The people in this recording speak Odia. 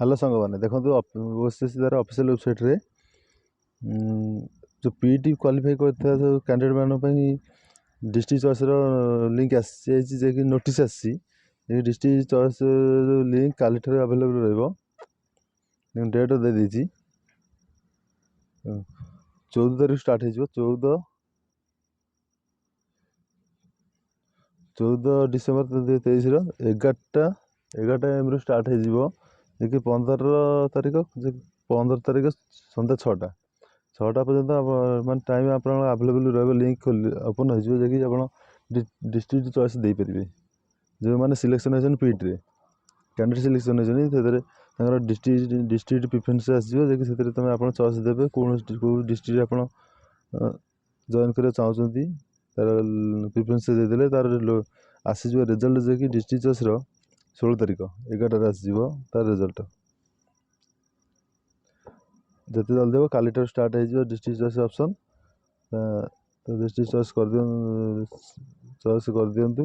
ହ୍ୟାଲୋ ସାଙ୍ଗମାନେ ଦେଖନ୍ତୁ ଓଏସଏସସି ଦ୍ୱାରା ଅଫିସିଆଲ୍ ୱେବସାଇଟ୍ରେ ଯେଉଁ ପିଇଟି କ୍ୱାଲିଫାଇ କରିଥିବା ସବୁ କ୍ୟାଣ୍ଡିଡେଟ୍ ମାନଙ୍କ ପାଇଁ ଡିଷ୍ଟ୍ରିକ୍ଟ ଚଏସ୍ର ଲିଙ୍କ୍ ଆସିଯାଇଛି, ଯେ ନୋଟିସ୍ ଆସିଛି। ଏ ଡିଷ୍ଟ୍ରିକ୍ଟ ଚଏସ୍ ଲିଙ୍କ୍ କାଲିଠାରୁ ଆଭେଲେବଲ୍ ରହିବ। ଡେଟ୍ ଦେଇଦେଇଛି 14 ତାରିଖ ଷ୍ଟାର୍ଟ ହେଇଯିବ। 14 ଡିସେମ୍ବର 2023ର 11ଟା ଏମ୍ରୁ ଷ୍ଟାର୍ଟ ହେଇଯିବ। ଯେ 15 ତାରିଖ ସନ୍ଧ୍ୟା 6ଟା ପର୍ଯ୍ୟନ୍ତ ମାନେ ଟାଇମ୍ ଆପଣଙ୍କର ଆଭେଲେବଲ୍ ରହିବ। ଲିଙ୍କ୍ ଓପନ୍ ହୋଇଯିବ, ଯେ କି ଆପଣ ଡିଷ୍ଟ୍ରିକ୍ଟ ଚଏସ୍ ଦେଇପାରିବେ। ଯେଉଁମାନେ ସିଲେକ୍ସନ୍ ହେଇଛନ୍ତି ପିଇଟିରେ, କ୍ୟାଣ୍ଡିଡେଟ୍ ସିଲେକ୍ସନ୍ ହେଇଛନ୍ତି, ସେଥିରେ ତାଙ୍କର ଡିଷ୍ଟ୍ରିକ୍ଟ ପ୍ରିଫରେନ୍ସ ଆସିଯିବ, ଯେ କି ସେଥିରେ ଆପଣ ଚଏସ୍ ଦେବେ କେଉଁ ଡିଷ୍ଟ୍ରିକ୍ଟରେ ଆପଣ ଜଏନ୍ କରିବାକୁ ଚାହୁଁଛନ୍ତି। ତାର ପ୍ରିଫରେନ୍ସ ଦେଇଦେଲେ ତାର ଆସିଯିବ ରେଜଲ୍ଟ, ଯେ କି ଡିଷ୍ଟ୍ରିକ୍ଟ ଚଏସ୍ର 16 ତାରିଖ 11ଟାରେ ଆସିଯିବ ତାର ରେଜଲ୍ଟ। ଯେତେ ଜଲ୍ଦି ହେବ କାଲିଠାରୁ ଷ୍ଟାର୍ଟ ହେଇଯିବ ଡିଷ୍ଟ୍ରିକ୍ଟ ଚଏସ୍ ଅପସନ୍। ତ ଡିଷ୍ଟ୍ରିକ୍ଟ ଚଏସ୍ କରିଦିଅନ୍ତୁ।